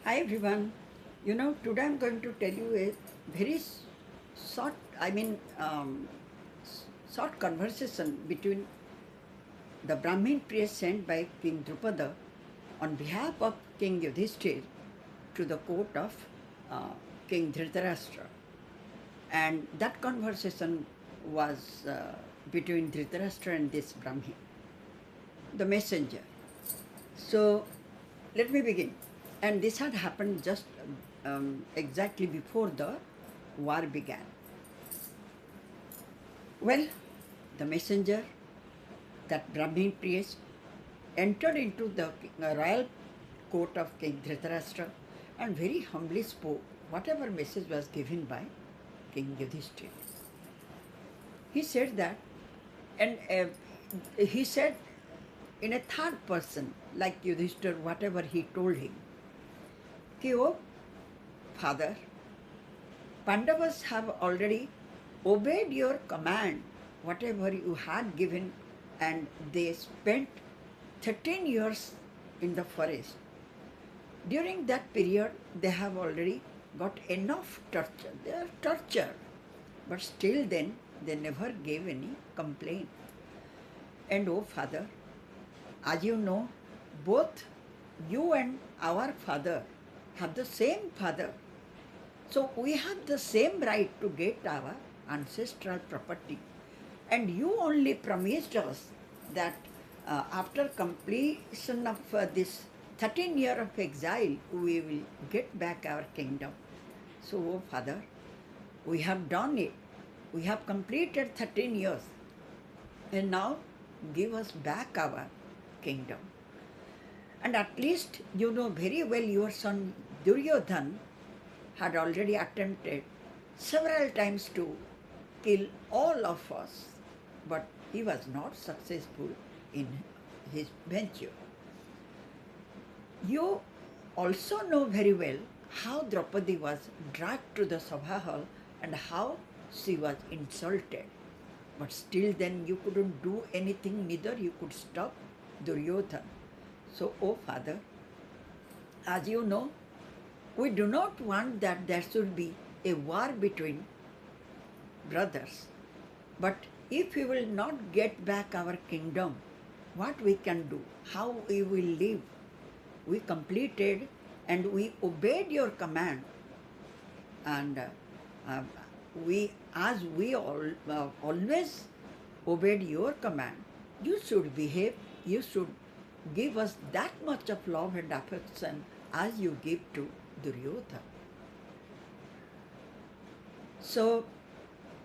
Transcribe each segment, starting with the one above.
Hi everyone. Today I'm going to tell you a very short, short conversation between the Brahmin priest sent by King Drupada on behalf of King Yudhisthira to the court of uh, King Dhritarastra. And that conversation was between Dhritarastra and this Brahmin, the messenger. So let me begin. And this had happened just exactly before the war began. Well, the messenger, that Brahmin priest, entered into the royal court of King Dhritarastra and very humbly spoke whatever message was given by King Yudhisthira. He said that, and he said in a third person, like Yudhisthira, whatever he told him, कि oh father, Pandavas have already obeyed your command, whatever you had given, and they spent 13 years in the forest. During that period, they have already got enough torture. They are tortured, but still then they never gave any complaint. And oh father, as you know, both you and our father have the same father. So we have the same right to get our ancestral property. And you only promised us that after completion of this 13 year of exile, we will get back our kingdom. So, oh Father, we have done it. We have completed 13 years. And now give us back our kingdom. And at least you know very well your son Duryodhan had already attempted several times to kill all of us, but he was not successful in his venture. You also know very well how Draupadi was dragged to the Sabha hall and how she was insulted. But still then you couldn't do anything, neither you could stop Duryodhan. So, oh Father, as you know, we do not want that there should be a war between brothers. But if we will not get back our kingdom, what we can do, how we will live? We completed and we obeyed your command. And uh, as we always obeyed your command, you should behave, you should give us that much of love and affection as you give to Duryodhana. So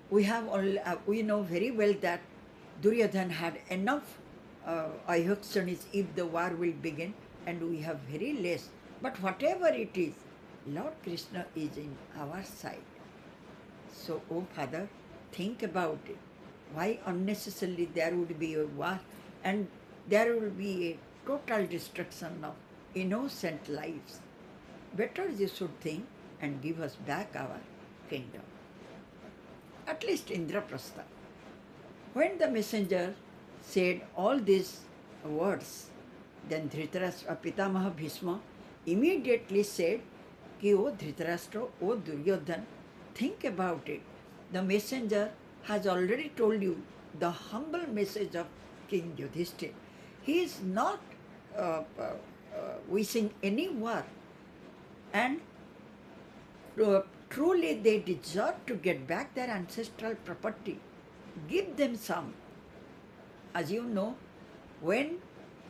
we know very well that Duryodhana had enough ayukshanis if the war will begin, and we have very less. But whatever it is, Lord Krishna is in our side. So, oh Father, think about it. Why unnecessarily there would be a war and there will be a total destruction of innocent lives? Better you should think and give us back our kingdom. At least Indraprastha. When the messenger said all these words, then Dhritarashtra, Pitamaha Bhishma immediately said, Ki O Dhritarashtra, O Duryodhan, think about it. The messenger has already told you the humble message of King Yudhisthira. He is not wishing any war, and truly they deserve to get back their ancestral property. Give them some. As you know, when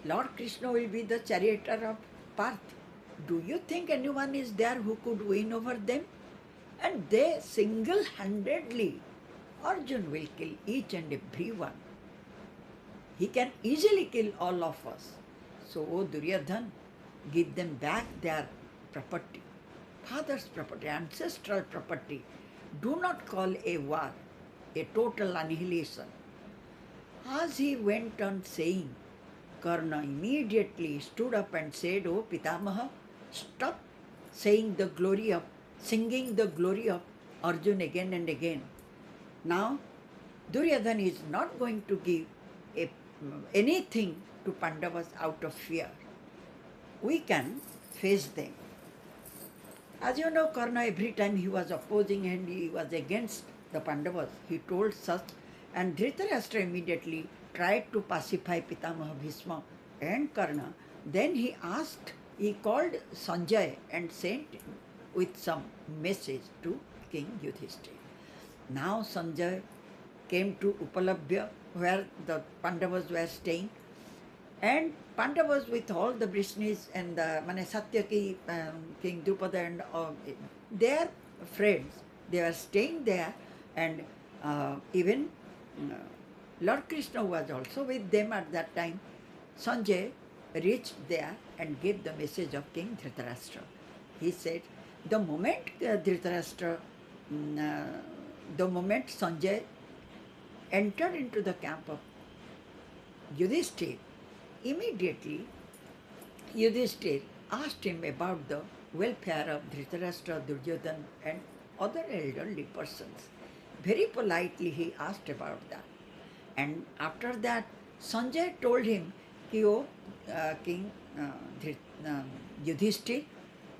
Lord Krishna will be the charioteer of Parth, do you think anyone is there who could win over them? And they single-handedly, Arjun will kill each and every one. He can easily kill all of us. So, O Duryodhan, give them back their property, father's property, ancestral property. Do not call a war a total annihilation. As he went on saying, Karna immediately stood up and said, Oh Pitamaha, stop singing the glory of Arjun again and again. Now, Duryodhana is not going to give anything to Pandavas out of fear. We can face them. As you know, Karna, every time he was opposing and he was against the Pandavas, he told such, and Dhritarashtra immediately tried to pacify Pitamaha Bhisma and Karna. Then he called Sanjay and sent with some message to King Yudhisthira. Now Sanjay came to Upalabhya, where the Pandavas were staying, and Pandavas with all the Vrishnis and the Satyaki, King Drupada and their friends, they were staying there, and even uh, Lord Krishna was also with them at that time. Sanjay reached there and gave the message of King Dhritarashtra. He said, the moment Dhritarashtra, mm, uh, the moment Sanjay entered into the camp of Yudhisthira, immediately Yudhisthira asked him about the welfare of Dhritarashtra, Duryodhana and other elderly persons. Very politely he asked about that. And after that, Sanjay told him, O King Yudhisthira,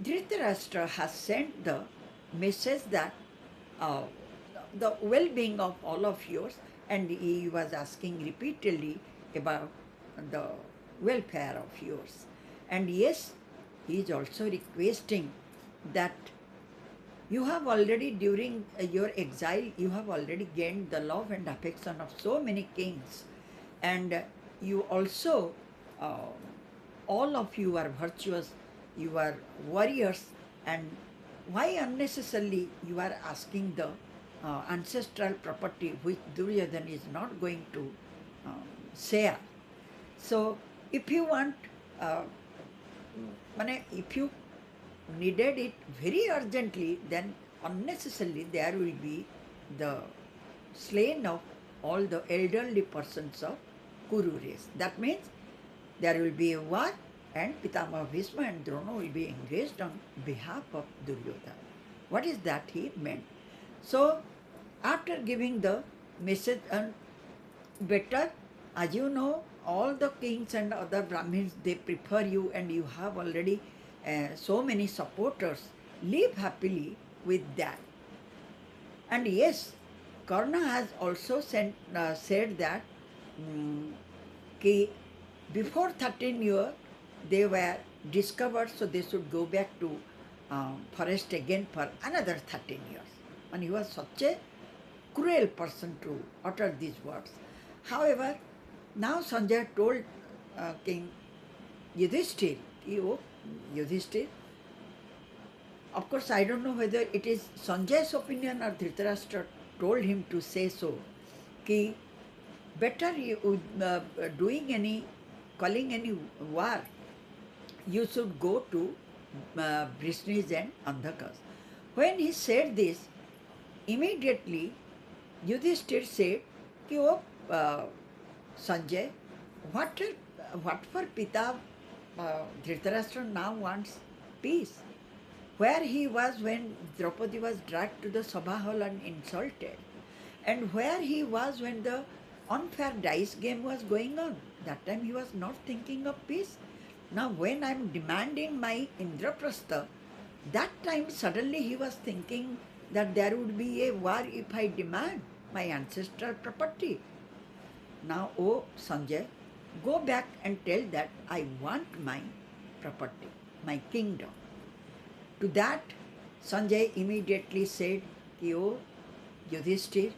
Dhritarashtra has sent the message that uh, the well-being of all of yours, and he was asking repeatedly about the welfare of yours. And yes, he is also requesting that you have already, during your exile, you have already gained the love and affection of so many kings. And you also, all of you are virtuous, you are warriors, and why unnecessarily you are asking the ancestral property which Duryodhana is not going to share? So, if you want, if you needed it very urgently, then unnecessarily there will be the slain of all the elderly persons of Kuru race. That means there will be a war, and Pitamaha Bhisma and Drona will be engaged on behalf of Duryodhana. What is that he meant? So, after giving the message, and better, as you know, all the kings and other Brahmins, they prefer you, and you have already so many supporters. Live happily with that. And yes, Karna has also said that before 13 years they were discovered, so they should go back to forest again for another 13 years. And he was such a cruel person to utter these words. However, now Sanjay told King Yudhisthira, Yudhisthira, of course I don't know whether it is Sanjay's opinion or Dhritarashtra told him to say so, कि better you calling any war, you should go to Vrishnis and Andhakas. When he said this, immediately Yudhisthira said, Sanjay, what for Pita Dhritarashtra now wants peace? Where he was when Draupadi was dragged to the Sabha hall and insulted, and where he was when the unfair dice game was going on. That time he was not thinking of peace. Now when I am demanding my Indraprastha, that time suddenly he was thinking that there would be a war if I demand my ancestral property. Now, oh Sanjay, go back and tell that I want my property, my kingdom. To that, Sanjay immediately said, O Yudhisthira,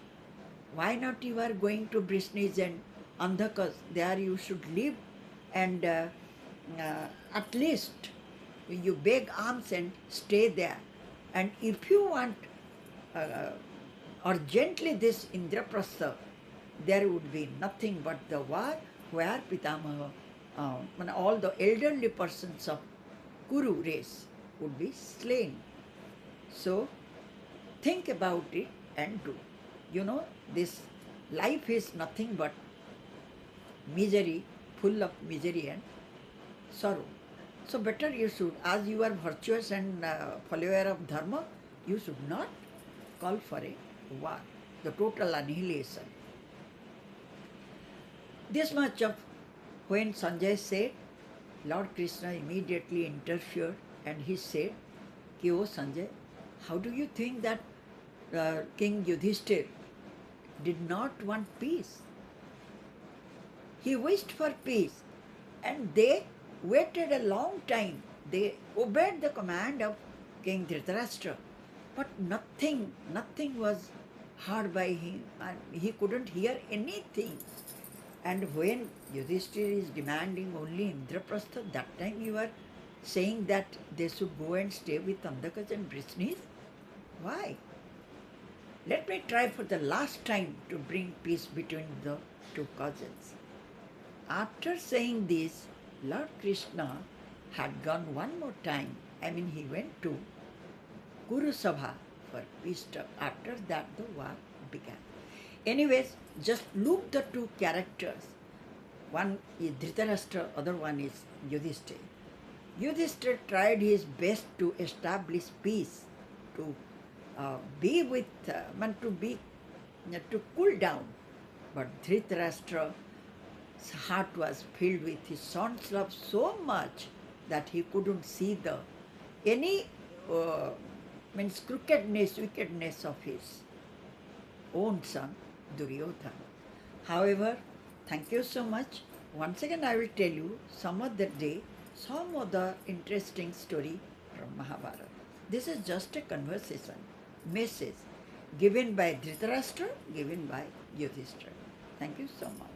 why not you are going to Vrishnis and Andhakas? There you should live, and at least you beg alms and stay there. And if you want urgently this Indraprastha, there would be nothing but the war where Pitamaha, all the elderly persons of Kuru race would be slain. So, think about it and do. You know, this life is nothing but misery, full of misery and sorrow. So, better you should, as you are virtuous and follower of Dharma, you should not call for a war, the total annihilation. This much of when Sanjay said, Lord Krishna immediately interfered and he said, कि ओ Sanjay, how do you think that King Yudhisthira did not want peace? He wished for peace, and they waited a long time. They obeyed the command of King Dhritarastra, but nothing was heard by him, and he couldn't hear anything. And when Yudhishthira is demanding only Indraprastha, that time you are saying that they should go and stay with Andhakas and Brishnis? Why? Let me try for the last time to bring peace between the two cousins. After saying this, Lord Krishna had gone one more time. He went to Kuru Sabha for peace talk. After that, the war began. Anyways, just look the two characters. One is Dhritarashtra, other one is Yudhisthira. Yudhisthira tried his best to establish peace, to be with, to cool down. But Dhritarashtra's heart was filled with his son's love so much that he couldn't see any crookedness, wickedness of his own son, Duryodhana. However, thank you so much. Once again, I will tell you some other day some other interesting story from Mahabharata. This is just a conversation, message given by Dhritarashtra, given by Yudhisthira. Thank you so much.